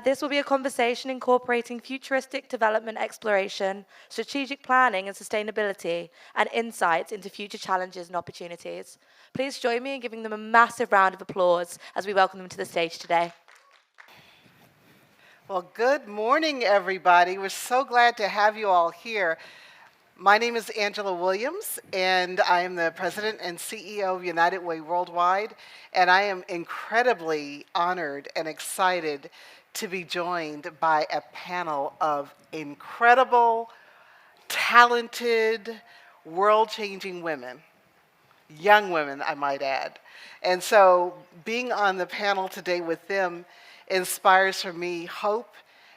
This will be a conversation incorporating futuristic development exploration, strategic planning and sustainability, and insights into future challenges and opportunities. Please join me in giving them a massive round of applause as we welcome them to the stage today. Well, good morning, everybody. We're so glad to have you all here. My name is Angela Williams, and I am the president and CEO of United Way Worldwide, and I am incredibly honored and excited to be joined by a panel of incredible, talented, world-changing women. Young women, I might add. And so being on the panel today with them inspires for me hope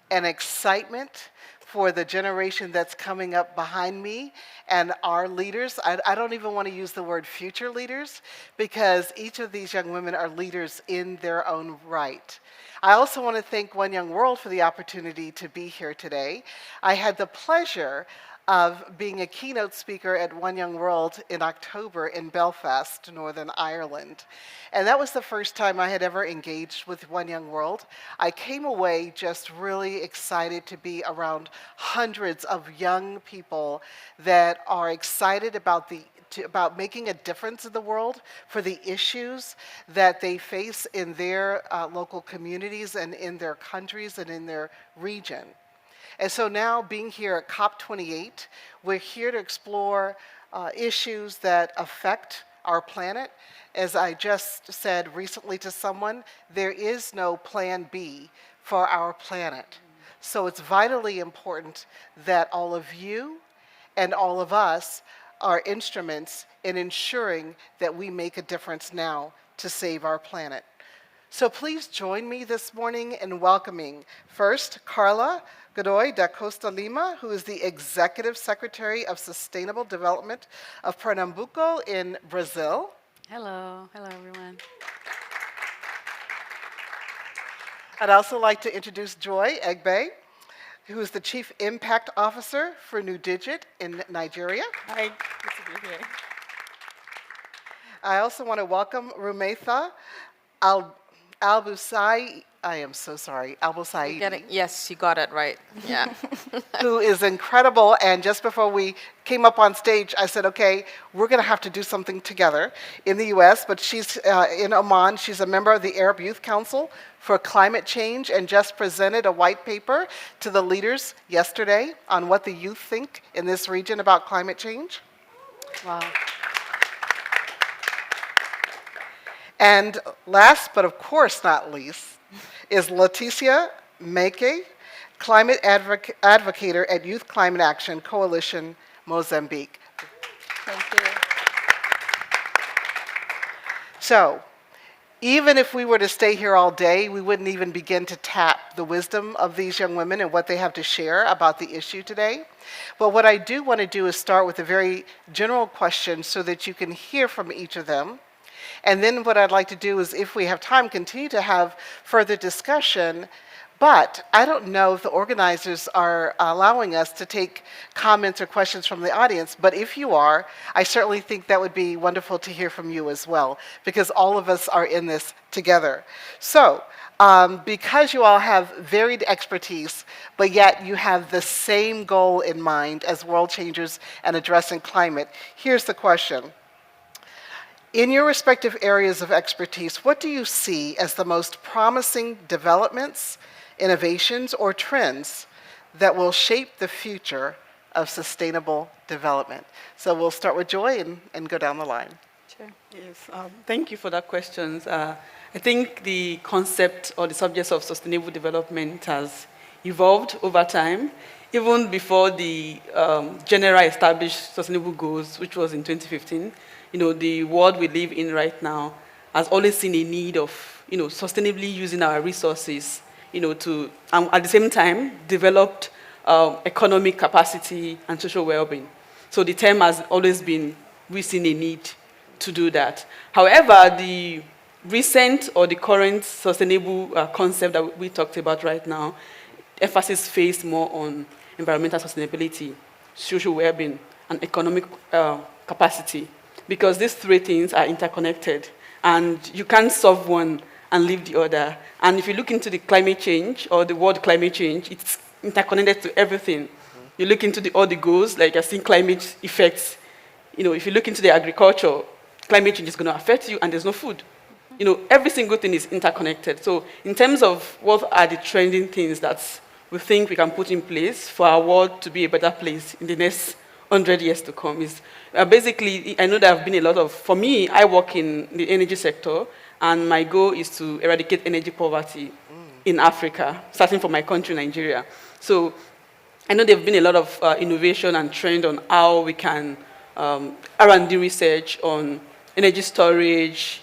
and excitement for the generation that's coming up behind me and our leaders. I don't even want to use the word future leaders because each of these young women are leaders in their own right. I also want to thank One Young World for the opportunity to be here today. I had the pleasure of being a keynote speaker at One Young World in October in Belfast, Northern Ireland. And that was the first time I had ever engaged with One Young World. I came away just really excited to be around hundreds of young people that are excited about about making a difference in the world for the issues that they face in their local communities and in their countries and in their region. And so now, being here at COP28, we're here to explore issues that affect our planet. As I just said recently to someone, there is no plan B for our planet. So it's vitally important that all of you and all of us are instruments in ensuring that we make a difference now to save our planet. So please join me this morning in welcoming first Karla Godoy da Costa Lima, who is the Executive Secretary of Sustainable Development of Pernambuco in Brazil. Hello everyone. I'd also like to introduce Joy Egbe, who is the Chief Impact Officer for New Digit in Nigeria. Hi, good to be here. I also want to welcome Rumaitha Al Busaidi. I am so sorry, Al Busaidi. Yes, you got it right. Yeah. Who is incredible. And just before we came up on stage, I said, okay, we're going to have to do something together in the U.S., but she's in Oman. She's a member of the Arab Youth Council for Climate Change and just presented a white paper to the leaders yesterday on what the youth think in this region about climate change. Wow. And last, but of course not least, is Leticia Meque, climate advocator at Youth Climate Action Coalition, Mozambique. Thank you. So, even if we were to stay here all day, we wouldn't even begin to tap the wisdom of these young women and what they have to share about the issue today. But what I do want to do is start with a very general question so that you can hear from each of them. And then what I'd like to do is, if we have time, continue to have further discussion. But I don't know if the organizers are allowing us to take comments or questions from the audience. But if you are, I certainly think that would be wonderful to hear from you as well, because all of us are in this together. So, because you all have varied expertise, but yet you have the same goal in mind as world changers and addressing climate, here's the question. In your respective areas of expertise, what do you see as the most promising developments, innovations, or trends that will shape the future of sustainable development? So we'll start with Joy and go down the line. Sure. Yes, thank you for that question. I think the concept or the subject of sustainable development has evolved over time, even before the general established sustainable goals, which was in 2015. The world we live in right now has always seen a need of, sustainably using our resources, to, at the same time, developed economic capacity and social well-being. So the term has always been, we've seen a need to do that. However, the recent or the current sustainable concept that we talked about right now, emphasis placed more on environmental sustainability, social well-being, and economic capacity, because these three things are interconnected, and you can't solve one and leave the other. And if you look into the climate change or the world climate change, it's interconnected to everything. You look into all the goals, like I've seen climate effects. If you look into the agriculture, climate change is going to affect you and there's no food. Every single thing is interconnected. So in terms of what are the trending things that we think we can put in place for our world to be a better place in the next 100 years to come is basically, I know there have been a lot of, for me, I work in the energy sector, and my goal is to eradicate energy poverty in Africa, starting from my country, Nigeria. So I know there have been a lot of innovation and trend on how we can R&D research on energy storage,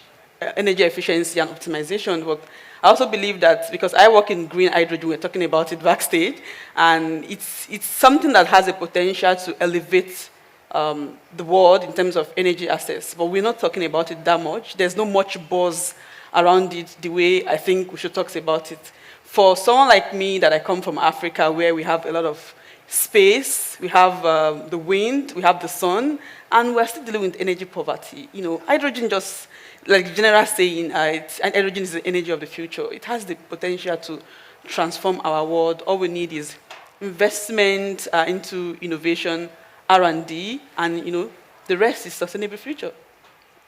energy efficiency and optimization. But I also believe that because I work in green hydrogen, we're talking about it backstage, and it's something that has a potential to elevate the world in terms of energy access. But we're not talking about it that much. There's not much buzz around it the way I think we should talk about it. For someone like me that I come from Africa, where we have a lot of space, we have the wind, we have the sun, and we're still dealing with energy poverty. Hydrogen just, like the general saying, hydrogen is the energy of the future. It has the potential to transform our world. All we need is investment into innovation, R&D, and the rest is sustainable future.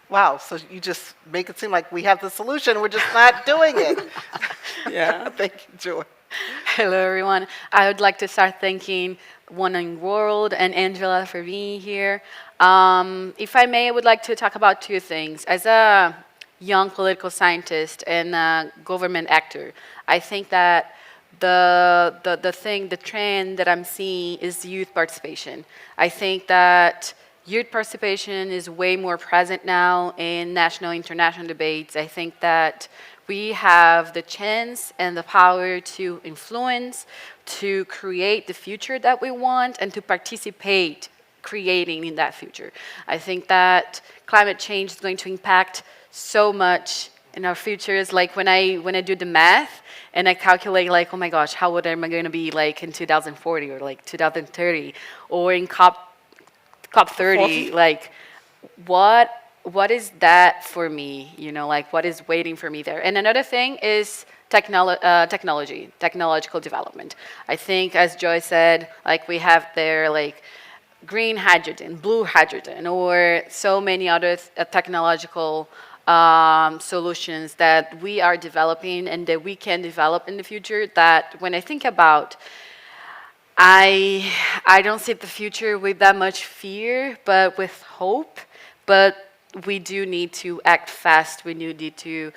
Wow, so you just make it seem like we have the solution, we're just not doing it. Yeah. Thank you, Joy. Hello, everyone. I would like to start thanking One in World and Angela for being here. If I may, I would like to talk about two things. As a young political scientist and a government actor, I think that the trend that I'm seeing is youth participation. I think that youth participation is way more present now in national and international debates. I think that we have the chance and the power to influence, to create the future that we want, and to participate creating in that future. I think that climate change is going to impact so much in our futures. Like when I do the math and I calculate like, oh my gosh, how old am I going to be like in 2040 or like 2030 or in COP30? Like what is that for me? Like what is waiting for me there? And another thing is technological development. I think, as Joy said, like we have there like green hydrogen, blue hydrogen, or so many other technological solutions that we are developing and that we can develop in the future, that when I think about, I don't see the future with that much fear, but with hope. But we do need to act fast. We do need to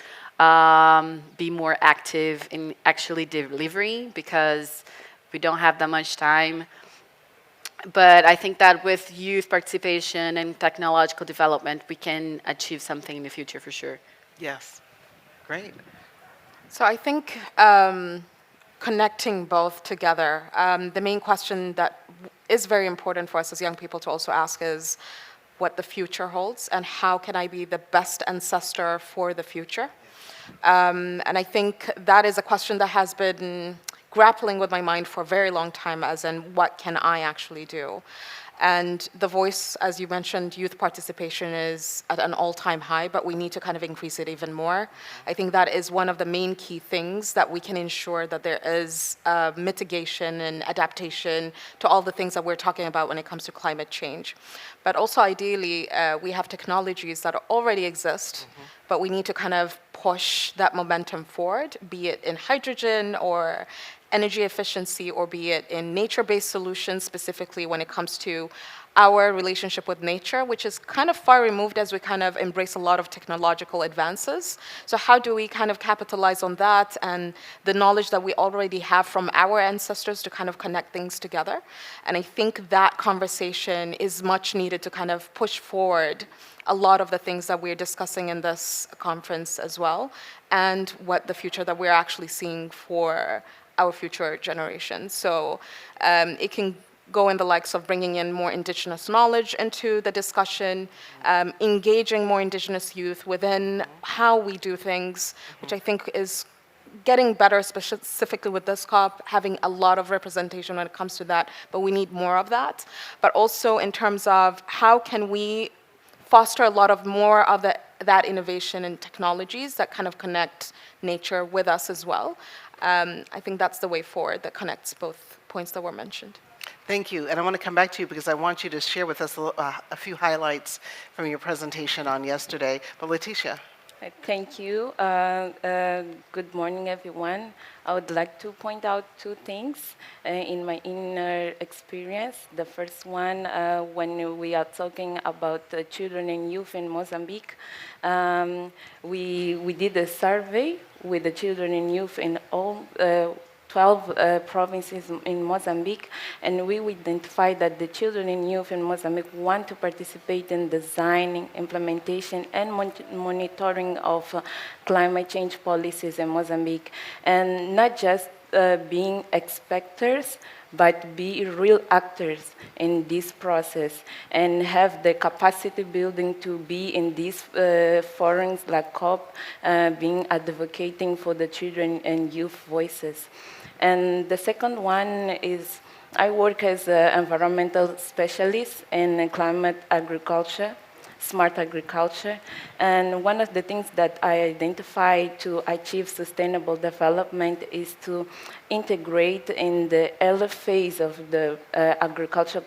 be more active in actually delivering, because we don't have that much time. But I think that with youth participation and technological development, we can achieve something in the future for sure. Yes, great. So I think connecting both together, the main question that is very important for us as young people to also ask is what the future holds and how can I be the best ancestor for the future? And I think that is a question that has been grappling with my mind for a very long time, as in what can I actually do? And the voice, as you mentioned, youth participation is at an all-time high, but we need to kind of increase it even more. I think that is one of the main key things that we can ensure that there is mitigation and adaptation to all the things that we're talking about when it comes to climate change. But also, ideally, we have technologies that already exist, but we need to kind of push that momentum forward, be it in hydrogen or energy efficiency, or be it in nature-based solutions, specifically when it comes to our relationship with nature, which is kind of far removed as we kind of embrace a lot of technological advances. So how do we kind of capitalize on that and the knowledge that we already have from our ancestors to kind of connect things together? And I think that conversation is much needed to kind of push forward a lot of the things that we're discussing in this conference as well, and what the future that we're actually seeing for our future generations. So it can go in the likes of bringing in more indigenous knowledge into the discussion, engaging more indigenous youth within how we do things, which I think is getting better, specifically with this COP, having a lot of representation when it comes to that, but we need more of that. But also in terms of how can we foster a lot of more of that innovation and technologies that kind of connect nature with us as well. I think that's the way forward that connects both points that were mentioned. Thank you. And I want to come back to you because I want you to share with us a few highlights from your presentation on yesterday. But Leticia. Thank you. Good morning, everyone. I would like to point out two things in my inner experience. The first one, when we are talking about children and youth in Mozambique, we did a survey with the children and youth in all 12 provinces in Mozambique, and we identified that the children and youth in Mozambique want to participate in designing, implementation, and monitoring of climate change policies in Mozambique, and not just being expectors, but be real actors in this process and have the capacity building to be in these forums like COP, being advocating for the children and youth voices. And the second one is I work as an environmental specialist in climate agriculture, smart agriculture, and one of the things that I identify to achieve sustainable development is to integrate in the early phase of the agriculture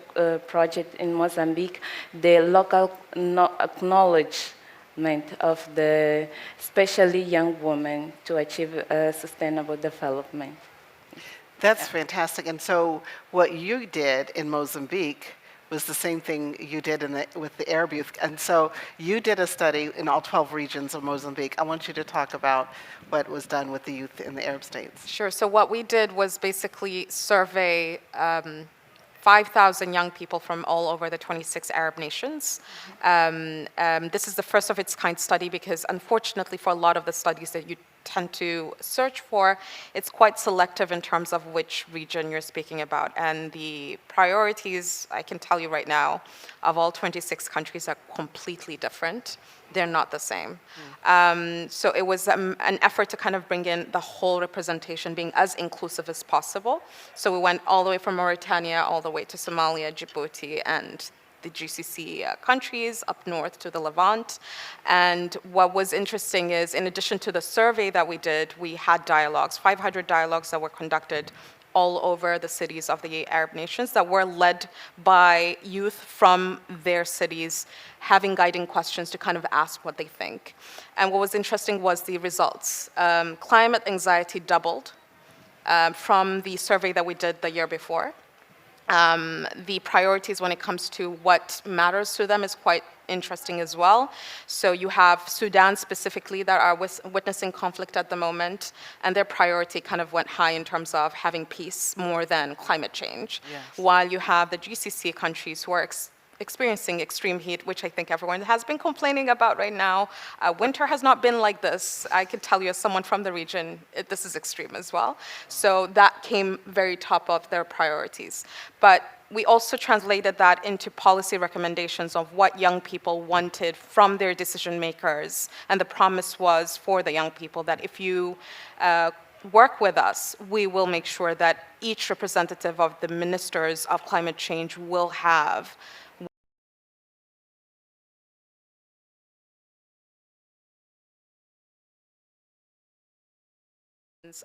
project in Mozambique the local acknowledgement of the especially young women to achieve sustainable development. That's fantastic. And so what you did in Mozambique was the same thing you did with the Arab youth. And so you did a study in all 12 regions of Mozambique. I want you to talk about what was done with the youth in the Arab states. Sure. So what we did was basically survey 5,000 young people from all over the 26 Arab nations. This is the first of its kind study because unfortunately for a lot of the studies that you tend to search for, it's quite selective in terms of which region you're speaking about. And the priorities, I can tell you right now, of all 26 countries are completely different. They're not the same. So it was an effort to kind of bring in the whole representation, being as inclusive as possible. So we went all the way from Mauritania, all the way to Somalia, Djibouti, and the GCC countries up north to the Levant. And what was interesting is, in addition to the survey that we did, we had dialogues, 500 dialogues that were conducted all over the cities of the Arab nations that were led by youth from their cities, having guiding questions to kind of ask what they think. And what was interesting was the results. Climate anxiety doubled from the survey that we did the year before. The priorities when it comes to what matters to them is quite interesting as well. So you have Sudan specifically that are witnessing conflict at the moment, and their priority kind of went high in terms of having peace more than climate change. Yes. While you have the GCC countries who are experiencing extreme heat, which I think everyone has been complaining about right now. Winter has not been like this. I can tell you as someone from the region, this is extreme as well. So that came very top of their priorities. But we also translated that into policy recommendations of what young people wanted from their decision makers. And the promise was for the young people that if you work with us, we will make sure that each representative of the ministers of climate change will have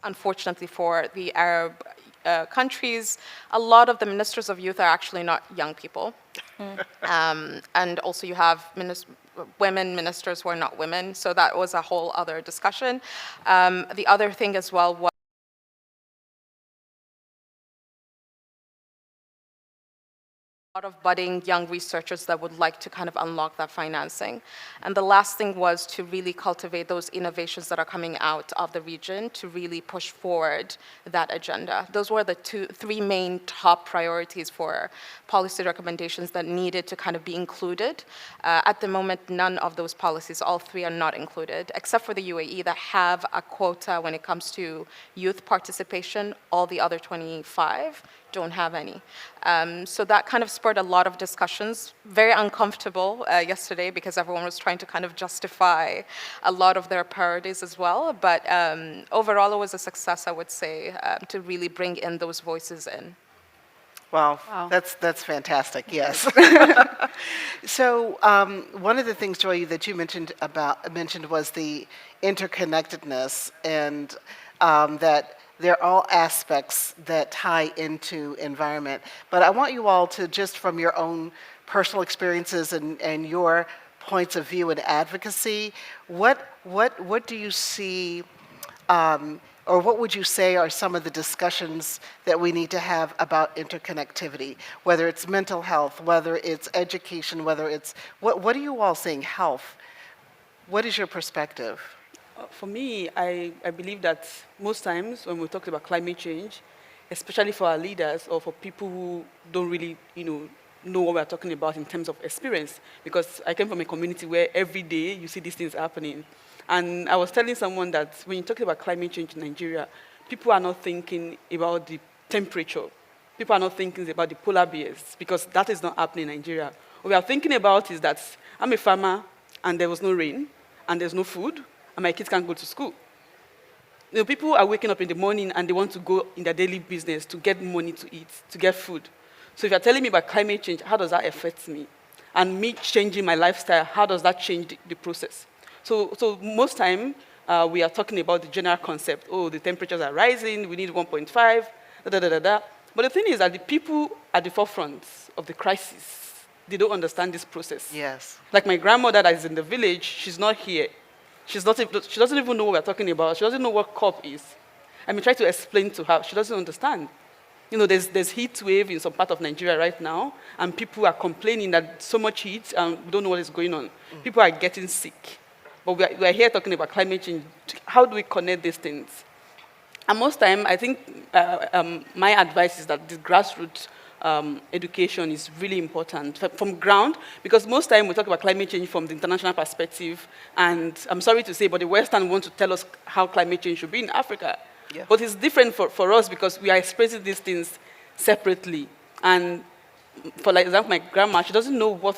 unfortunately for the Arab countries, a lot of the ministers of youth are actually not young people. And also you have women ministers who are not women, so that was a whole other discussion. The other thing as well was a lot of budding young researchers that would like to kind of unlock that financing. And the last thing was to really cultivate those innovations that are coming out of the region to really push forward that agenda. Those were the three main top priorities for policy recommendations that needed to kind of be included. At the moment, none of those policies, all three are not included, except for the UAE that have a quota when it comes to youth participation. All the other 25 don't have any. So that kind of spurred a lot of discussions, very uncomfortable yesterday because everyone was trying to kind of justify a lot of their priorities as well. But overall, it was a success, I would say, to really bring in those voices in. Well, Wow. that's fantastic. Yes. So one of the things, Joy, that you mentioned was the interconnectedness, and that they're all aspects that tie into environment. But I want you all to, just from your own personal experiences and your points of view and advocacy, what do you see, or what would you say are some of the discussions that we need to have about interconnectivity, whether it's mental health, whether it's education, whether it's, what are you all saying, health? What is your perspective? For me, I believe that most times when we talk about climate change, especially for our leaders or for people who don't really, know what we're talking about in terms of experience, because I came from a community where every day you see these things happening. And I was telling someone that when you talk about climate change in Nigeria, people are not thinking about the temperature. People are not thinking about the polar bears, because that is not happening in Nigeria. What we are thinking about is that I'm a farmer, and there was no rain, and there's no food, and my kids can't go to school. People are waking up in the morning, and they want to go in their daily business to get money to eat, to get food. So if you're telling me about climate change, how does that affect me? And me changing my lifestyle, how does that change the process? So most time, we are talking about the general concept. Oh, the temperatures are rising, we need 1.5, da. But the thing is that the people at the forefront of the crisis, they don't understand this process. Yes. Like my grandmother that is in the village, she's not here. She doesn't even know what we're talking about. She doesn't know what COP is. I mean, try to explain to her. She doesn't understand. There's heat wave in some part of Nigeria right now, and people are complaining that so much heat, and we don't know what is going on. People are getting sick. But we are here talking about climate change. How do we connect these things? And most time, I think my advice is that this grassroots education is really important from ground, because most time we talk about climate change from the international perspective, and I'm sorry to say, but the Western want to tell us how climate change should be in Africa. Yeah. But it's different for us because we are expressing these things separately. And for example, my grandma, she doesn't know what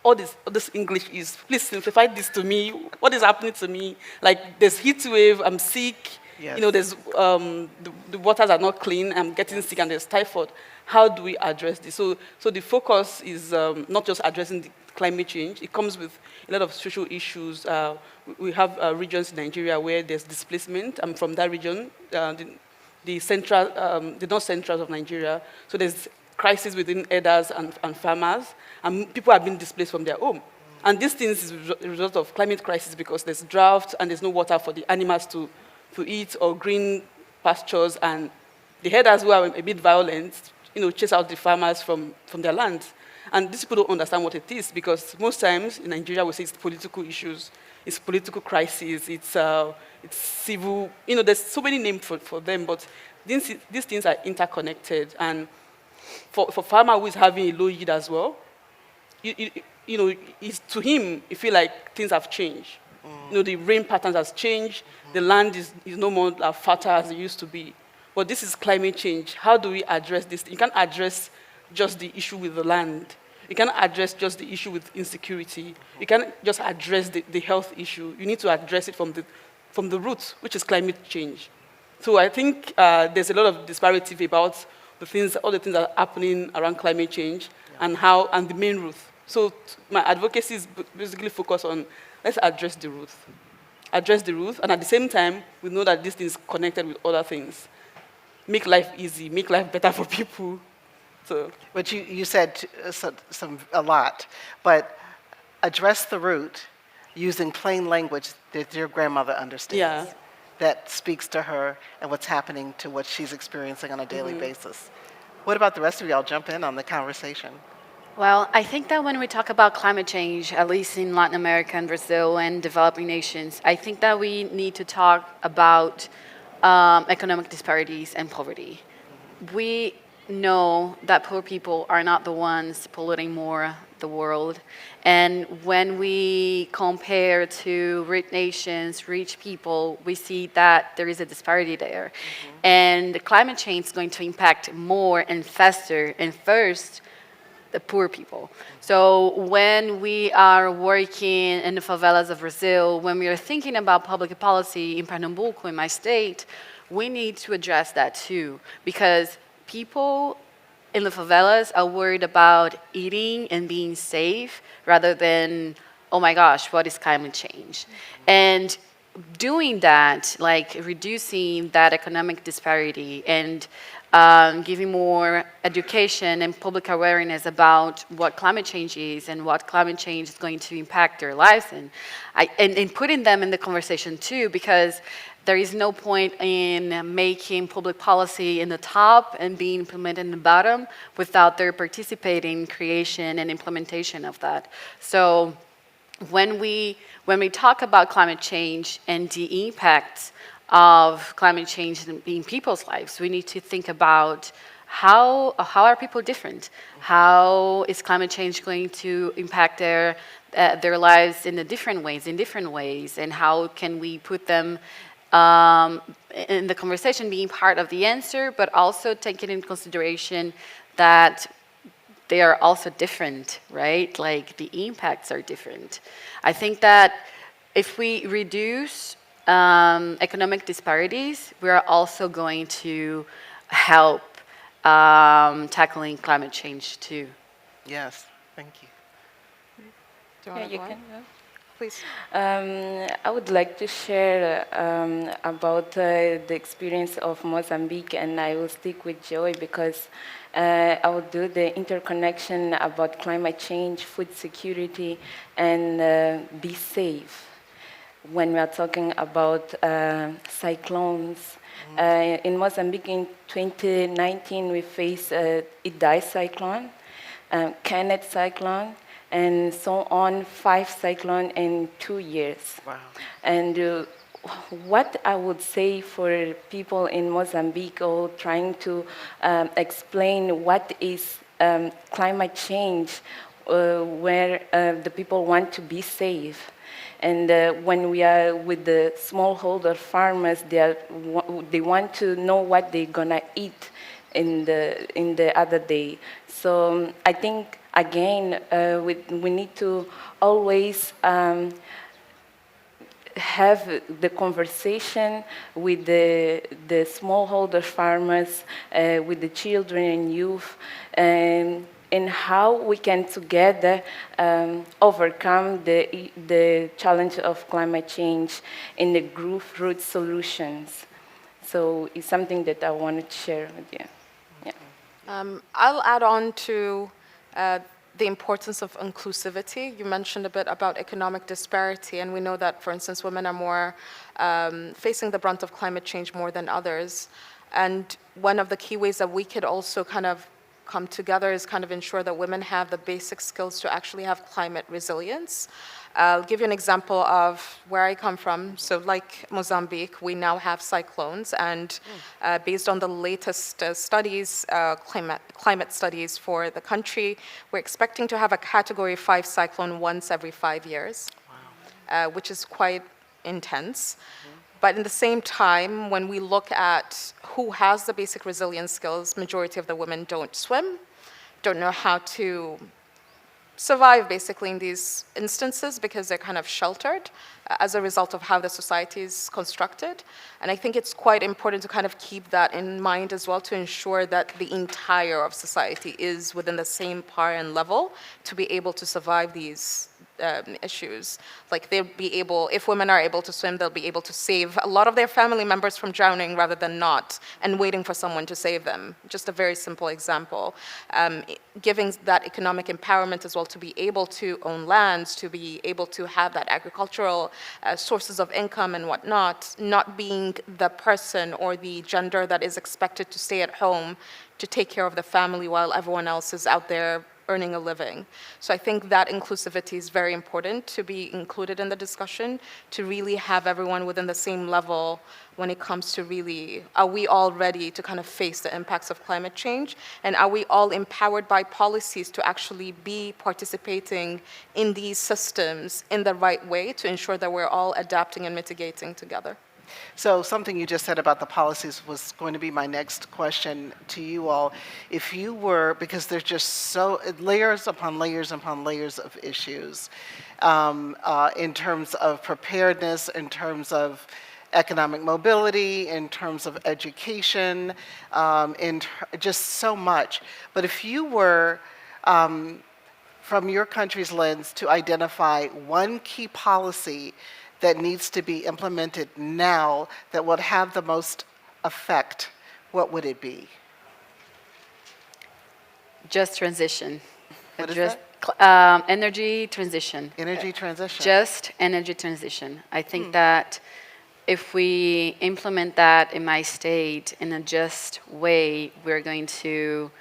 all this English is. Please simplify this to me. What is happening to me? Like, there's heat wave, I'm sick. Yes. There's the waters are not clean, I'm getting sick, and there's typhoid. How do we address this? So the focus is not just addressing the climate change. It comes with a lot of social issues. We have regions in Nigeria where there's displacement. I'm from that region, the north central of Nigeria. So there's crisis within herders and farmers, and people are being displaced from their home. And these things is a result of climate crisis because there's drought and there's no water for the animals to eat, or green pastures, and the herders who are a bit violent, chase out the farmers from their lands. And these people don't understand what it is, because most times in Nigeria we say it's political issues, it's political crisis, it's civil, there's so many names for them, but these things are interconnected. And for farmer who is having a low yield as well, to him, you feel like things have changed. The rain patterns has changed, the land is no more fertile as it used to be. But this is climate change. How do we address this? You can't address just the issue with the land. You can't address just the issue with insecurity. You can't just address the health issue. You need to address it from the roots, which is climate change. So I think there's a lot of disparity about all the things that are happening around climate change, and the main root. So my advocacy is basically focused on, let's address the root. Address the root, and at the same time, we know that this thing is connected with other things. Make life easy, make life better for people. So, but you said a lot, but address the root using plain language that your grandmother understands. Yeah. That speaks to her and what's happening to what she's experiencing on a daily basis. What about the rest of y'all? Jump in on the conversation. Well, I think that when we talk about climate change, at least in Latin America and Brazil and developing nations, I think that we need to talk about economic disparities and poverty. We know that poor people are not the ones polluting more the world. And when we compare to rich nations, rich people, we see that there is a disparity there. And climate change is going to impact more and faster and first the poor people. So when we are working in the favelas of Brazil, when we are thinking about public policy in Pernambuco, in my state, we need to address that too, because people in the favelas are worried about eating and being safe rather than, oh my gosh, what is climate change? And doing that, like reducing that economic disparity and giving more education and public awareness about what climate change is and what climate change is going to impact their lives, and putting them in the conversation too, because there is no point in making public policy in the top and being implemented in the bottom without their participating in creation and implementation of that. So when we talk about climate change and the impacts of climate change in people's lives, we need to think about how are people different? How is climate change going to impact their lives in different ways, and how can we put them in the conversation, being part of the answer, but also taking into consideration that they are also different, right? Like the impacts are different. I think that if we reduce economic disparities, we are also going to help tackling climate change too. Yes, thank you. Do you Yeah, want to you go on? can. Please. I would like to share about the experience of Mozambique, and I will stick with Joy because I will do the interconnection about climate change, food security, and be safe. When we are talking about cyclones, in Mozambique in 2019 we faced Idai cyclone, Kenneth cyclone, and so on, 5 cyclones in 2 years. Wow. And what I would say for people in Mozambique or trying to explain what is climate change, where the people want to be safe. And when we are with the smallholder farmers, they want to know what they're gonna eat in the other day. So I think again we need to always have the conversation with the smallholder farmers, with the children and youth, and how we can together overcome the challenge of climate change in the grassroots solutions. So it's something that I wanted to share with you. Yeah. I'll add on to the importance of inclusivity. You mentioned a bit about economic disparity, and we know that, for instance, women are more facing the brunt of climate change more than others. And one of the key ways that we could also kind of come together is kind of ensure that women have the basic skills to actually have climate resilience. I'll give you an example of where I come from. So like Mozambique, we now have cyclones, and based on the latest studies, climate studies for the country, we're expecting to have a Category 5 cyclone once every 5 years, which is quite intense. But in the same time, when we look at who has the basic resilience skills, majority of the women don't swim, don't know how to survive basically in these instances because they're kind of sheltered as a result of how the society is constructed. And I think it's quite important to kind of keep that in mind as well, to ensure that the entire of society is within the same par and level to be able to survive these issues. Like they'll be able, if women are able to swim, they'll be able to save a lot of their family members from drowning rather than not and waiting for someone to save them. Just a very simple example. Giving that economic empowerment as well to be able to own lands, to be able to have that agricultural sources of income and whatnot, not being the person or the gender that is expected to stay at home to take care of the family while everyone else is out there earning a living. So I think that inclusivity is very important to be included in the discussion, to really have everyone within the same level when it comes to really, are we all ready to kind of face the impacts of climate change? And are we all empowered by policies to actually be participating in these systems in the right way to ensure that we're all adapting and mitigating together? So something you just said about the policies was going to be my next question to you all. If you were, because there's just so layers upon layers upon layers of issues in terms of preparedness, in terms of economic mobility, in terms of education, just so much. But if you were, from your country's lens, to identify one key policy that needs to be implemented now that would have the most effect, what would it be? Just transition. What is Just energy transition. Energy transition. Just energy transition. I think that if we implement that in my state in a just way, we're going to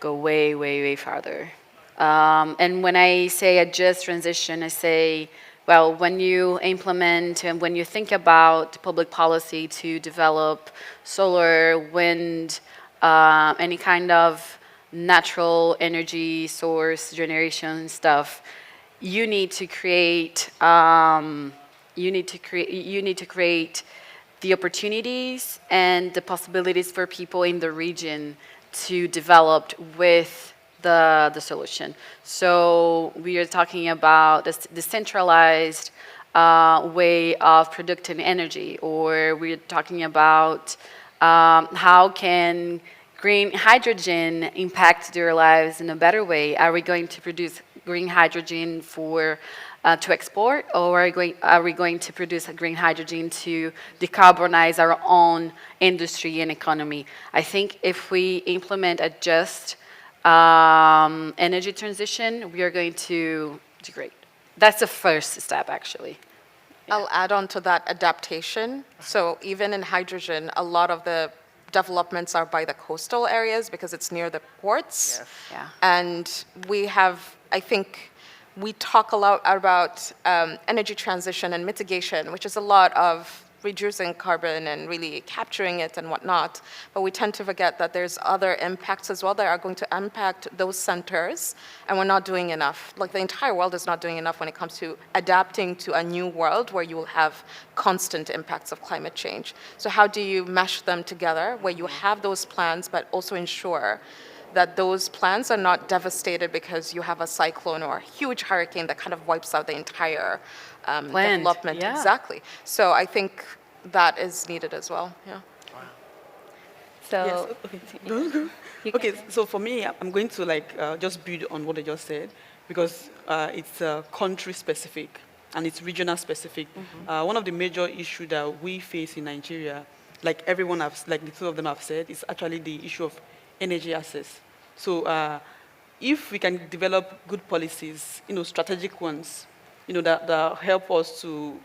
go way, way, way farther. And when I say a just transition, I say, well, when you implement and when you think about public policy to develop solar, wind, any kind of natural energy source generation stuff, you need to create the opportunities and the possibilities for people in the region to develop with the solution. So we are talking about this decentralized way of producing energy, or we're talking about how can green hydrogen impact their lives in a better way. Are we going to produce green hydrogen for to export, or are we going to produce green hydrogen to decarbonize our own industry and economy? I think if we implement a just energy transition, we are going to do great. That's the first step, actually. I'll add on to that adaptation. So even in hydrogen, a lot of the developments are by the coastal areas because it's near the ports. Yes. Yeah. And we have, I think, we talk a lot about energy transition and mitigation, which is a lot of reducing carbon and really capturing it and whatnot. But we tend to forget that there's other impacts as well that are going to impact those centers, and we're not doing enough. Like the entire world is not doing enough when it comes to adapting to a new world where you will have constant impacts of climate change. So how do you mesh them together where you have those plans but also ensure that those plans are not devastated because you have a cyclone or a huge hurricane that kind of wipes out the entire development. Yeah. Exactly. So I think that is needed as well. Yeah. So, Yes, okay. Okay, so for me, I'm going to just build on what I just said, because it's country specific and it's regional specific. One of the major issues that we face in Nigeria, like everyone like the two of them have said, is actually the issue of energy access. So if we can develop good policies, strategic ones, that help us to,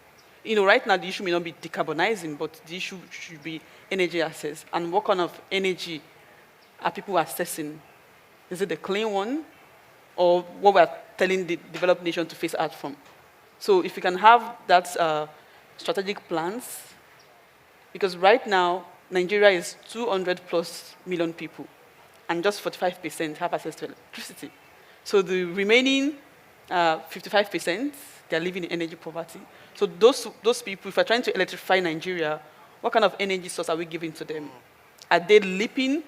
right now the issue may not be decarbonizing, but the issue should be energy access. And what kind of energy are people accessing? Is it the clean one, or what we're telling the developed nation to phase out from? So if we can have that strategic plans, because right now Nigeria is 200 plus million people, and just 45% have access to electricity. So the remaining 55%, they're living in energy poverty. So those people, if we're trying to electrify Nigeria, what kind of energy source are we giving to them? Are they leaping,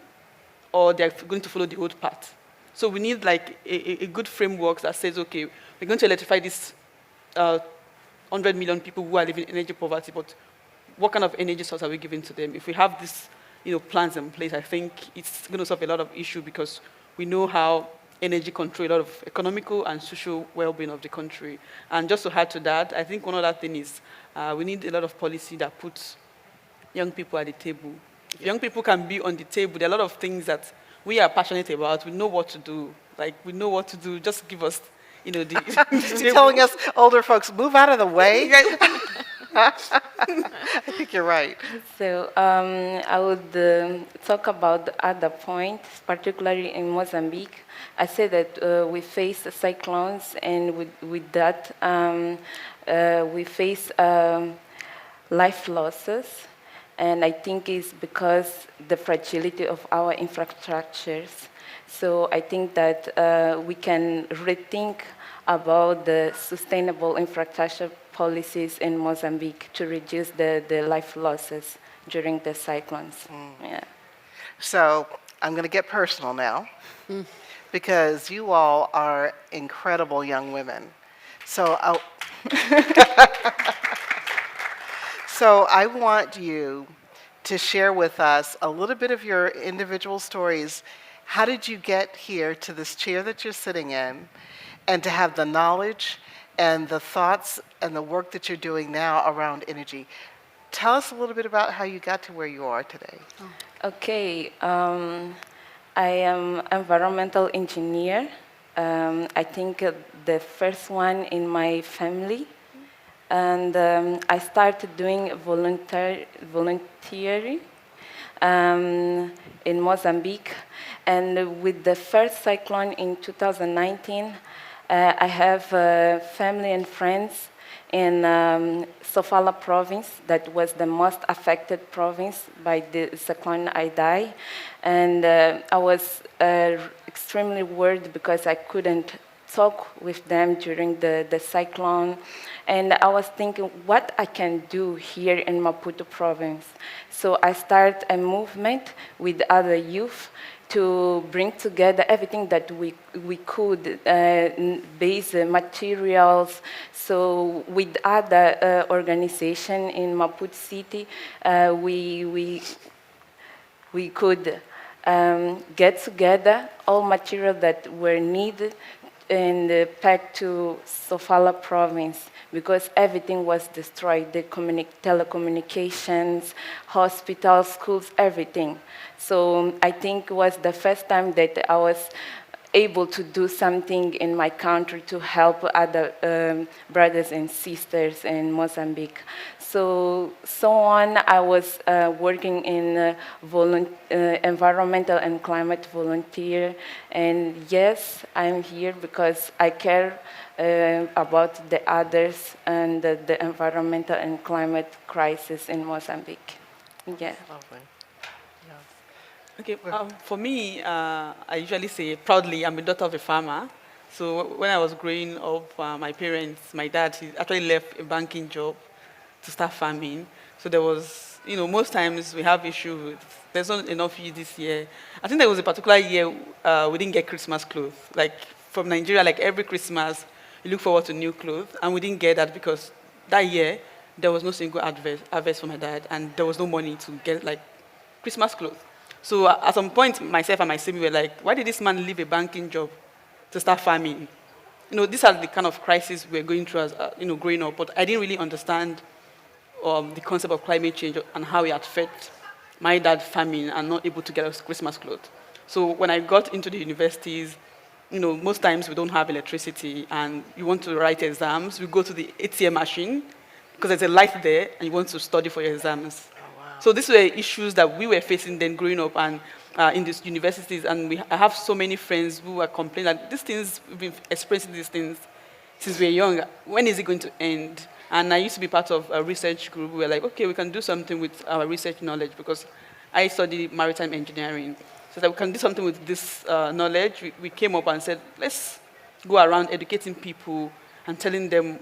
or they're going to follow the old path? So we need a good framework that says, okay, we're going to electrify this 100 million people who are living in energy poverty, but what kind of energy source are we giving to them? If we have this plans in place, I think it's going to solve a lot of issues, because we know how energy control a lot of economical and social well-being of the country. And just to add to that, I think one other thing is we need a lot of policy that puts young people at the table. If young people can be on the table, there are a lot of things that we are passionate about. We know what to do. We know what to do. Just give us, the You're telling us older folks, move out of the way? I think you're right. So I would talk about the other points, particularly in Mozambique. I say that we face cyclones, and with that we face life losses. And I think it's because the fragility of our infrastructures. So I think that we can rethink about the sustainable infrastructure policies in Mozambique to reduce the life losses during the cyclones. Yeah. So I'm going to get personal now, because you all are incredible young women. So So I want you to share with us a little bit of your individual stories. How did you get here to this chair that you're sitting in, and to have the knowledge and the thoughts and the work that you're doing now around energy? Tell us a little bit about how you got to where you are today. Okay, I am environmental engineer. I think the first one in my family. And I started doing volunteering in Mozambique. And with the first cyclone in 2019, I have family and friends in Sofala province, that was the most affected province by the cyclone Idai. And I was extremely worried because I couldn't talk with them during the cyclone. And I was thinking what I can do here in Maputo province. So I started a movement with other youth to bring together everything that we could, base materials. So with other organization in Maputo city, we could get together all material that were needed and packed to Sofala province, because everything was destroyed, the telecommunications, hospitals, schools, everything. So I think it was the first time that I was able to do something in my country to help other brothers and sisters in Mozambique. So on, I was working in environmental and climate volunteer, and yes, I'm here because I care about the others and the environmental and climate crisis in Mozambique. Yeah. Lovely. Yes. Okay, for me, I usually say proudly, I'm a daughter of a farmer. So when I was growing up, my parents, my dad, he actually left a banking job to start farming. So there was, most times we have issue with, there's not enough yield this year. I think there was a particular year we didn't get Christmas clothes. Like from Nigeria, like every Christmas, you look forward to new clothes, and we didn't get that because that year, there was no single harvest for my dad, and there was no money to get like Christmas clothes. So at some point, myself and my sibling were like, why did this man leave a banking job to start farming? These are the kind of crises we're going through as, growing up, but I didn't really understand the concept of climate change and how it affects my dad farming and not able to get us Christmas clothes. So when I got into the universities, most times we don't have electricity and you want to write exams, we go to the ATM machine because there's a light there and you want to study for your exams. So these were issues that we were facing then growing up and in these universities, and I have so many friends who are complaining that these things, we've been experiencing these things since we're young. When is it going to end? And I used to be part of a research group. We were like, okay, we can do something with our research knowledge because I studied maritime engineering. So that we can do something with this knowledge. We came up and said, let's go around educating people and telling them,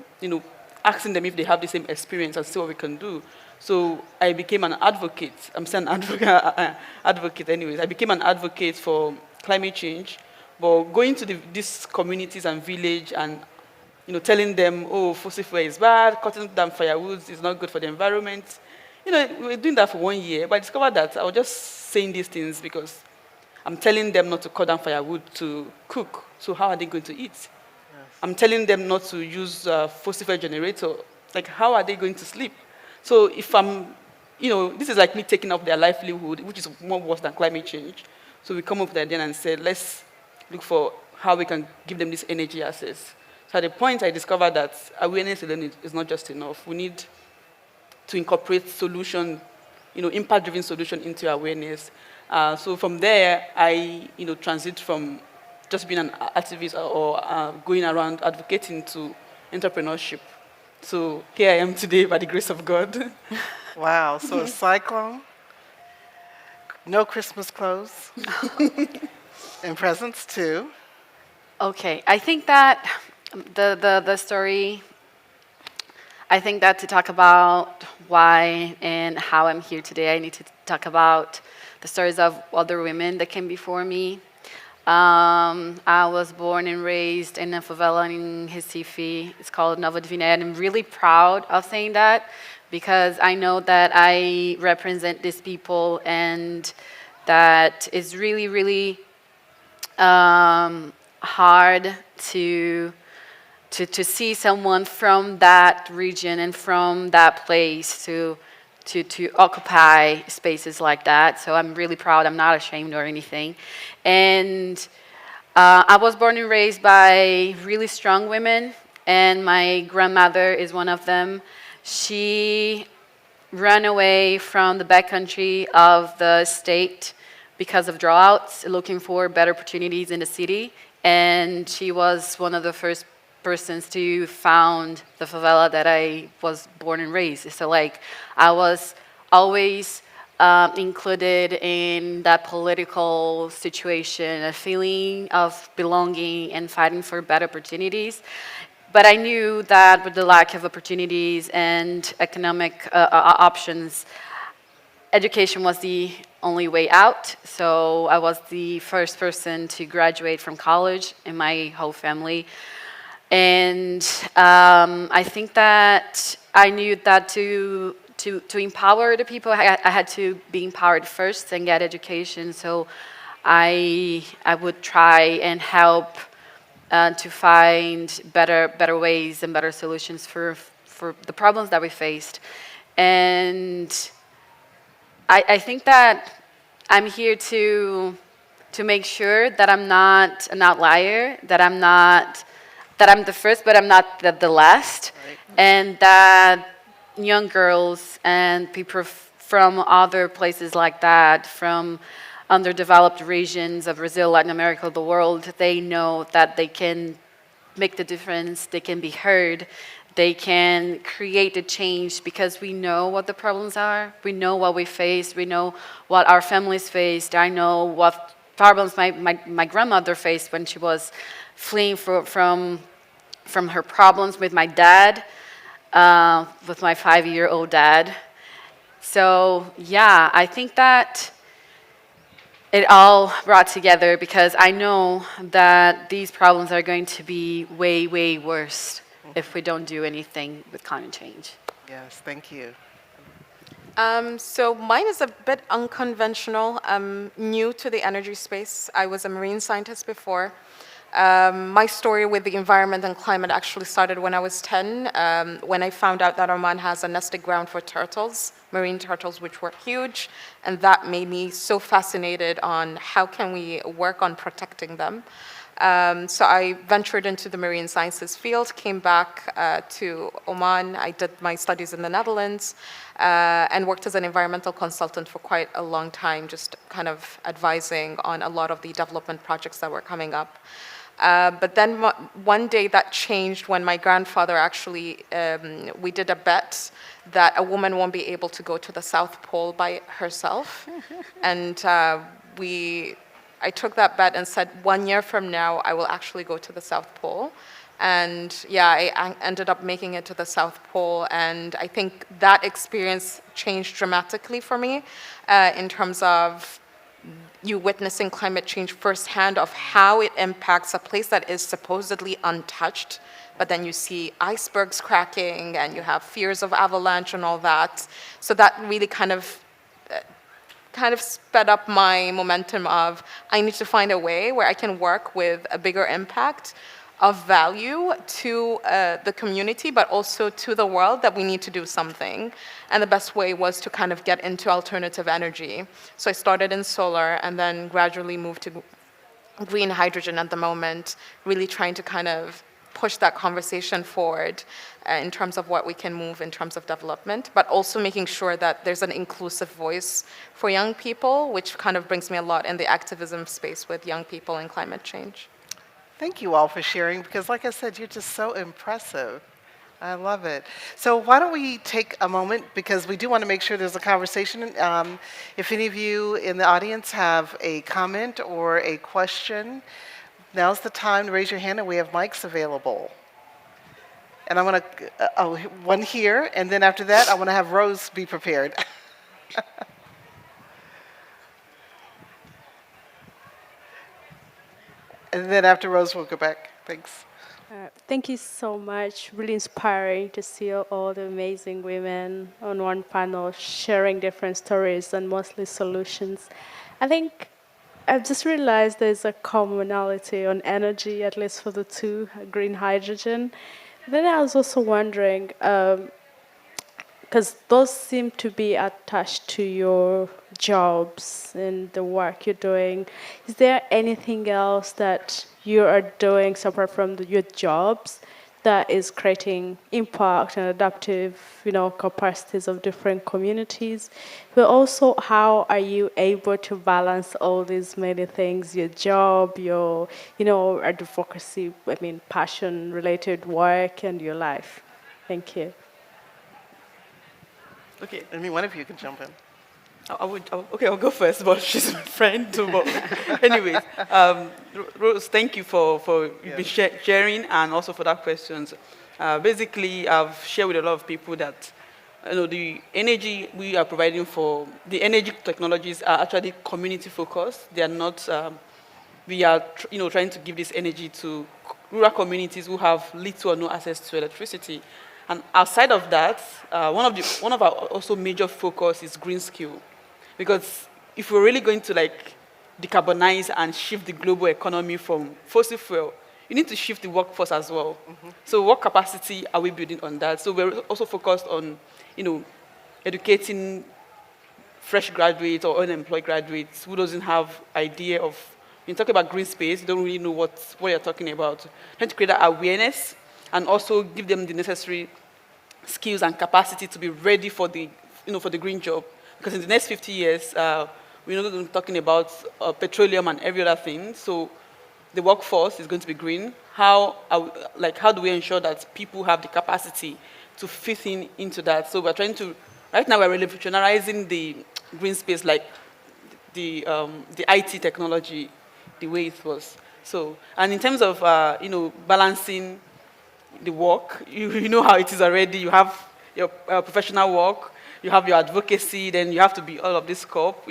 asking them if they have the same experience and see what we can do. So I became an advocate. I'm still an advocate anyways. I became an advocate for climate change, but going to these communities and village and telling them, oh, fossil fuel is bad, cutting down firewood is not good for the environment. We were doing that for 1 year, but I discovered that I was just saying these things because I'm telling them not to cut down firewood to cook. So how are they going to eat? Yes. I'm telling them not to use fossil fuel generator. Like, how are they going to sleep? So if I'm, this is like me taking up their livelihood, which is more worse than climate change. So we come up with the idea and said, let's look for how we can give them this energy access. So at the point I discovered that awareness alone is not just enough. We need to incorporate solution, impact-driven solution into awareness. So from there, I, transit from just being an activist or going around advocating to entrepreneurship. So here I am today by the grace of God. Wow, so a cyclone, no Christmas clothes, and presents too. Okay, I think that the story, I think that to talk about why and how I'm here today, I need to talk about the stories of other women that came before me. I was born and raised in a favela in Recife. It's called Nova Divina, and I'm really proud of saying that because I know that I represent these people, and that it's really, really hard to see someone from that region and from that place to occupy spaces like that. So I'm really proud. I'm not ashamed or anything. And I was born and raised by really strong women, and my grandmother is one of them. She ran away from the backcountry of the state because of droughts, looking for better opportunities in the city. And she was one of the first persons to found the favela that I was born and raised. So like I was always included in that political situation, a feeling of belonging and fighting for better opportunities. But I knew that with the lack of opportunities and economic options, education was the only way out. So I was the first person to graduate from college in my whole family. And I think that I knew that to empower the people, I had to be empowered first and get education. So I would try and help to find better ways and better solutions for the problems that we faced. And I think that I'm here to make sure that I'm not an outlier, that I'm the first, but I'm not the last, Right. and that young girls and people from other places like that, from underdeveloped regions of Brazil, Latin America, the world, they know that they can make the difference, they can be heard, they can create the change because we know what the problems are, we know what we face, we know what our families faced. I know what problems my grandmother faced when she was fleeing from her problems with my dad, with my 5-year-old dad. So yeah, I think that it all brought together because I know that these problems are going to be way, way worse if we don't do anything with climate change. Yes, thank you. So mine is a bit unconventional. I'm new to the energy space. I was a marine scientist before. My story with the environment and climate actually started when I was 10, when I found out that Oman has a nested ground for turtles, marine turtles, which were huge, and that made me so fascinated on how can we work on protecting them. So I ventured into the marine sciences field, came back to Oman. I did my studies in the Netherlands and worked as an environmental consultant for quite a long time, just kind of advising on a lot of the development projects that were coming up. But then one day that changed when my grandfather actually, we did a bet that a woman won't be able to go to the South Pole by herself. And I took that bet and said, 1 year from now, I will actually go to the South Pole. And yeah, I ended up making it to the South Pole. And I think that experience changed dramatically for me in terms of you witnessing climate change firsthand of how it impacts a place that is supposedly untouched, but then you see icebergs cracking and you have fears of avalanche and all that. So that really kind of sped up my momentum of I need to find a way where I can work with a bigger impact of value to the community, but also to the world, that we need to do something. And the best way was to kind of get into alternative energy. So I started in solar and then gradually moved to green hydrogen at the moment, really trying to kind of push that conversation forward in terms of what we can move in terms of development, but also making sure that there's an inclusive voice for young people, which kind of brings me a lot in the activism space with young people and climate change. Thank you all for sharing, because like I said, you're just so impressive. I love it. So why don't we take a moment, because we do want to make sure there's a conversation. If any of you in the audience have a comment or a question, now's the time to raise your hand, and we have mics available. And I want to, one here, and then after that, I want to have Rose be prepared. And then after Rose, we'll go back. Thanks. Thank you so much. Really inspiring to see all the amazing women on one panel sharing different stories and mostly solutions. I think I've just realized there's a commonality on energy, at least for the two, green hydrogen. Then I was also wondering, because those seem to be attached to your jobs and the work you're doing. Is there anything else that you are doing separate from your jobs that is creating impact and adaptive, capacities of different communities? But also, how are you able to balance all these many things, your job, your, advocacy, passion-related work and your life? Thank you. Okay, Any one of you can jump in. I'll go first, but she's my friend too. But anyways, Rose, thank you for sharing and also for that questions. Basically, I've shared with a lot of people that the energy we are providing for the energy technologies are actually community focused. They are not. We are trying to give this energy to rural communities who have little or no access to electricity. And outside of that, one of our also major focus is green skill. Because if we're really going to decarbonize and shift the global economy from fossil fuel, you need to shift the workforce as well. Mm-hmm. So what capacity are we building on that? So we're also focused on, educating fresh graduates or unemployed graduates who doesn't have idea of, when you talk about green space, don't really know what you're talking about. Trying to create that awareness and also give them the necessary skills and capacity to be ready for the green job. Because in the next 50 years, we're not going to be talking about petroleum and every other thing. So the workforce is going to be green. How do we ensure that people have the capacity to fit into that? So we're trying to, right now we're revolutionizing the green space, like the IT technology, the way it was. So, and in terms of, balancing the work, you know how it is already. You have your professional work, you have your advocacy, then you have to be all of this COP.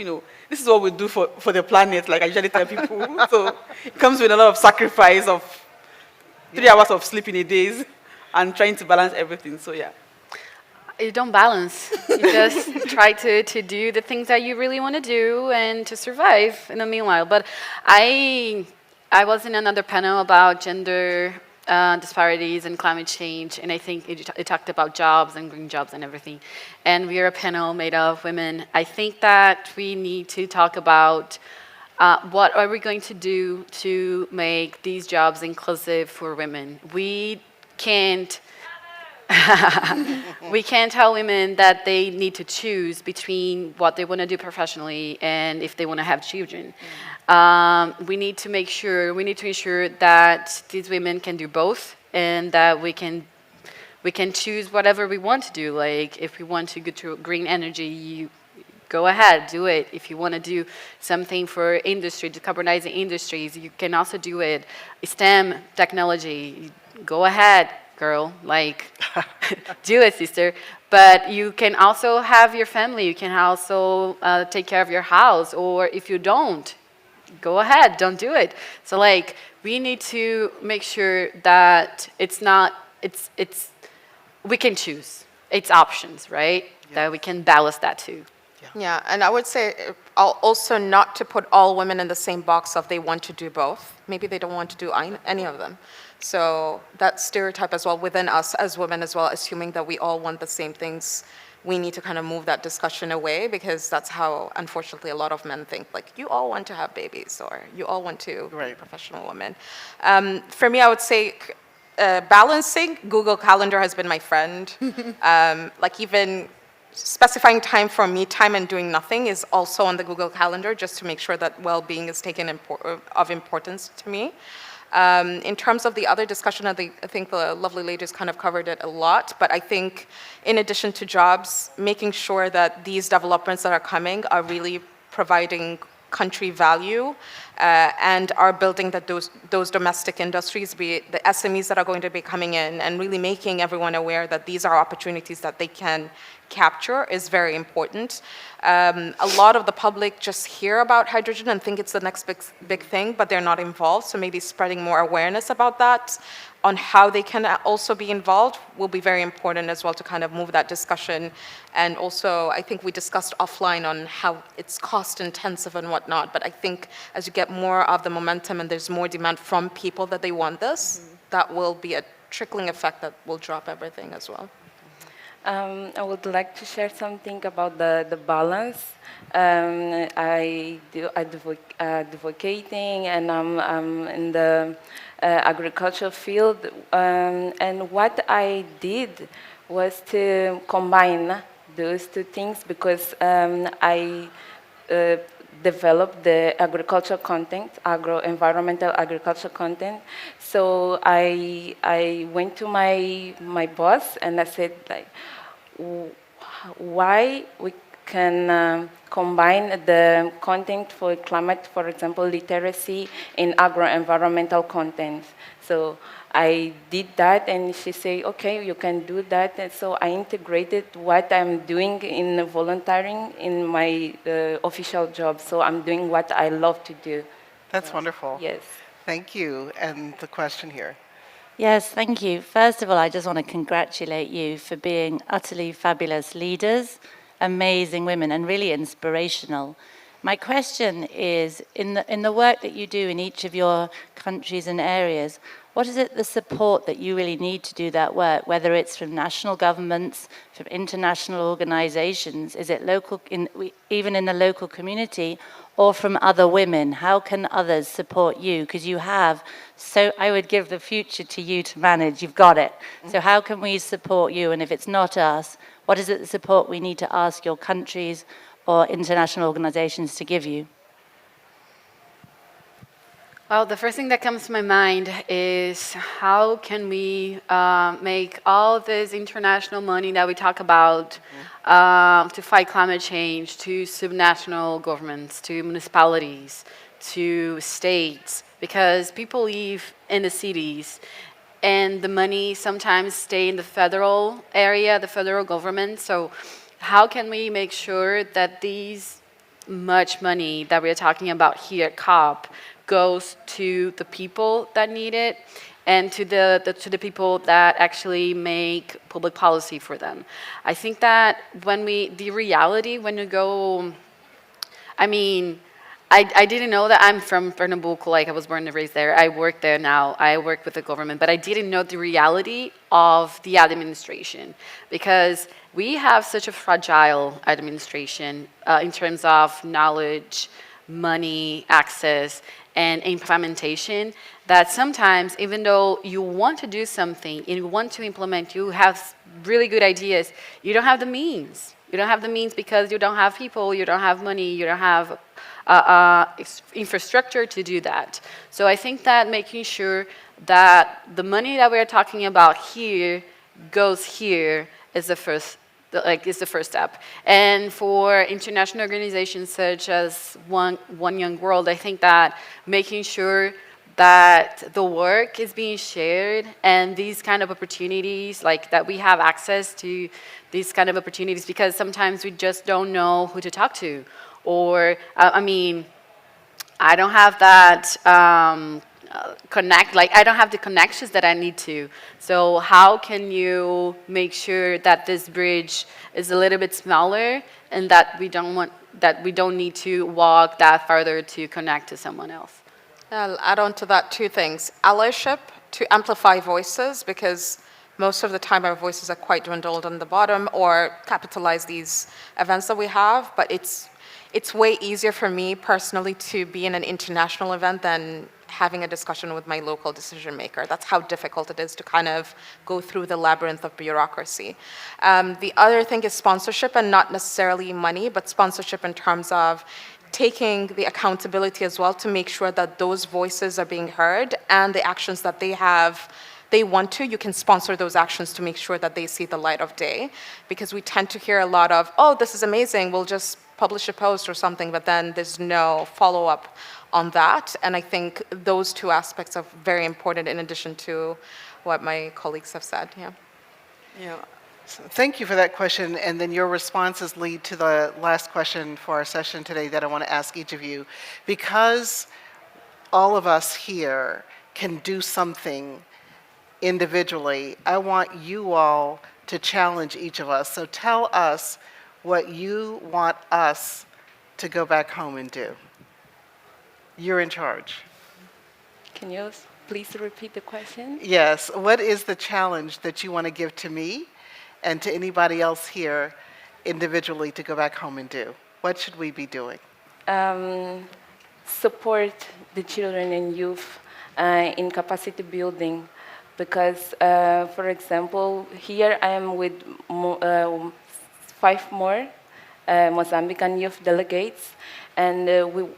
This is what we do for the planet, like I usually tell people. So it comes with a lot of sacrifice of 3 hours of sleep in a day and trying to balance everything. So yeah. You don't balance. You just try to do the things that you really want to do and to survive in the meanwhile. But I was in another panel about gender disparities and climate change, and I think it talked about jobs and green jobs and everything. And we are a panel made of women. I think that we need to talk about what are we going to do to make these jobs inclusive for women. We can't tell women that they need to choose between what they want to do professionally and if they want to have children. We need to ensure that these women can do both and that we can choose whatever we want to do. Like if we want to go to green energy, you go ahead, do it. If you want to do something for industry, decarbonizing industries, you can also do it. STEM technology, go ahead, girl, do it, sister. But you can also have your family. You can also take care of your house. Or if you don't, go ahead, don't do it. So we need to make sure that we can choose. It's options, right? Yeah. That we can balance that too. Yeah, and I would say also not to put all women in the same box of they want to do both. Maybe they don't want to do any of them. So that stereotype as well within us as women as well, assuming that we all want the same things, we need to kind of move that discussion away because that's how, unfortunately, a lot of men think, you all want to have babies or you all want to be professional women. For me, I would say balancing, Google Calendar has been my friend. Even specifying time for me time and doing nothing is also on the Google Calendar just to make sure that well-being is taken of importance to me. In terms of the other discussion, I think the lovely ladies kind of covered it a lot, but I think in addition to jobs, making sure that these developments that are coming are really providing country value and are building those domestic industries, be it the SMEs that are going to be coming in, and really making everyone aware that these are opportunities that they can capture is very important. A lot of the public just hear about hydrogen and think it's the next big thing, but they're not involved. So maybe spreading more awareness about that on how they can also be involved will be very important as well to kind of move that discussion. And also, I think we discussed offline on how it's cost intensive and whatnot, but I think as you get more of the momentum and there's more demand from people that they want this, that will be a trickling effect that will drop everything as well. I would like to share something about the balance. I do advocating, and I'm in the agricultural field. And what I did was to combine those two things because I developed the agricultural content, environmental agricultural content. So I went to my boss and I said, like, why we can combine the content for climate, for example, literacy in agro-environmental content. So I did that, and she said, okay, you can do that. And so I integrated what I'm doing in volunteering in my official job. So I'm doing what I love to do. That's wonderful. Yes. Thank you. And the question here. Yes, thank you. First of all, I just want to congratulate you for being utterly fabulous leaders, amazing women, and really inspirational. My question is, in the work that you do in each of your countries and areas, what is it, the support that you really need to do that work, whether it's from national governments, from international organizations, is it local, even in the local community, or from other women? How can others support you? Because you have, so I would give the future to you to manage, you've got it. So how can we support you? And if it's not us, what is it the support we need to ask your countries or international organizations to give you? Well, the first thing that comes to my mind is how can we make all this international money that we talk about to fight climate change to subnational governments, to municipalities, to states, because people live in the cities and the money sometimes stay in the federal area, the federal government. So how can we make sure that these much money that we're talking about here at COP goes to the people that need it and to the people that actually make public policy for them? I think that when you go, I mean, I didn't know that I'm from Pernambuco, like I was born and raised there. I work there now. I work with the government, but I didn't know the reality of the administration because we have such a fragile administration in terms of knowledge, money, access, and implementation, that sometimes, even though you want to do something and you want to implement, you have really good ideas, you don't have the means. You don't have the means because you don't have people, you don't have money, you don't have infrastructure to do that. So I think that making sure that the money that we're talking about here goes here is the first step. And for international organizations such as One Young World, I think that making sure that the work is being shared and these kind of opportunities, like that we have access to these kind of opportunities, because sometimes we just don't know who to talk to. Or, I mean, I don't have that I don't have the connections that I need to. So how can you make sure that this bridge is a little bit smaller and that we don't need to walk that farther to connect to someone else? I'll add on to that two things. Allyship, to amplify voices, because most of the time our voices are quite dwindled on the bottom, or capitalize these events that we have, but it's way easier for me personally to be in an international event than having a discussion with my local decision maker. That's how difficult it is to kind of go through the labyrinth of bureaucracy. The other thing is sponsorship, and not necessarily money, but sponsorship in terms of taking the accountability as well to make sure that those voices are being heard and the actions that they have they want to, you can sponsor those actions to make sure that they see the light of day. Because we tend to hear a lot of, oh, this is amazing, we'll just publish a post or something, but then there's no follow-up on that. And I think those two aspects are very important in addition to what my colleagues have said. Yeah. Yeah. So thank you for that question. And then your responses lead to the last question for our session today that I want to ask each of you. Because all of us here can do something individually, I want you all to challenge each of us. So tell us what you want us to go back home and do. You're in charge. Can you please repeat the question? Yes. What is the challenge that you want to give to me and to anybody else here individually to go back home and do? What should we be doing? Support the children and youth in capacity building. Because, for example, here I am with 5 more Mozambican youth delegates, and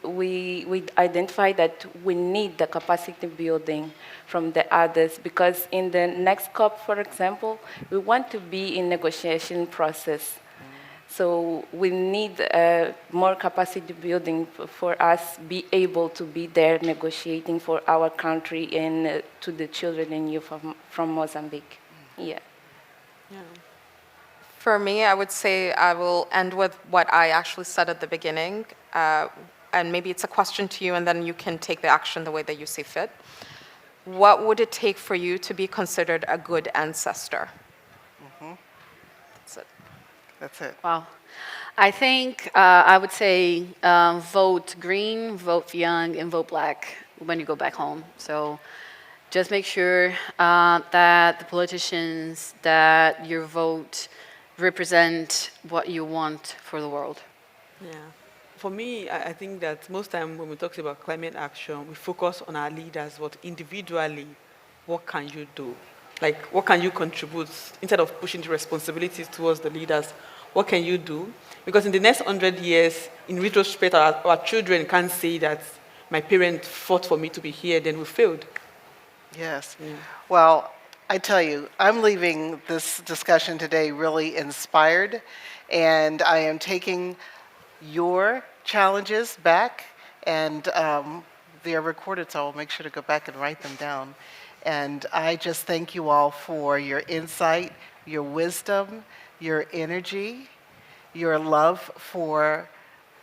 we identify that we need the capacity building from the others, because in the next COP, for example, we want to be in negotiation process. So we need more capacity building for us be able to be there negotiating for our country and to the children and youth from Mozambique. Yeah. Yeah. For me, I would say I will end with what I actually said at the beginning, and maybe it's a question to you, and then you can take the action the way that you see fit. What would it take for you to be considered a good ancestor? Mm-hmm. That's it. That's it. Wow. I think I would say vote green, vote young, and vote black when you go back home. So just make sure that the politicians, that your vote represent what you want for the world. Yeah. For me, I think that most time when we talk about climate action, we focus on our leaders, but individually, what can you do? Like, what can you contribute? Instead of pushing the responsibilities towards the leaders, what can you do? Because in the next 100 years, in retrospect, our children can't say that my parents fought for me to be here, then we failed. Yes. Yeah. Well, I tell you, I'm leaving this discussion today really inspired, and I am taking your challenges back, and they are recorded, so I'll make sure to go back and write them down. And I just thank you all for your insight, your wisdom, your energy, your love for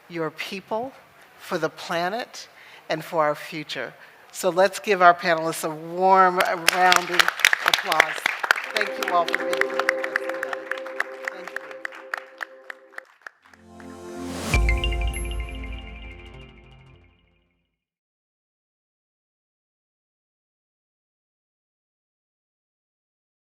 your people, for the planet, and for our future. So let's give our panelists a warm round of applause. Thank you all for being here.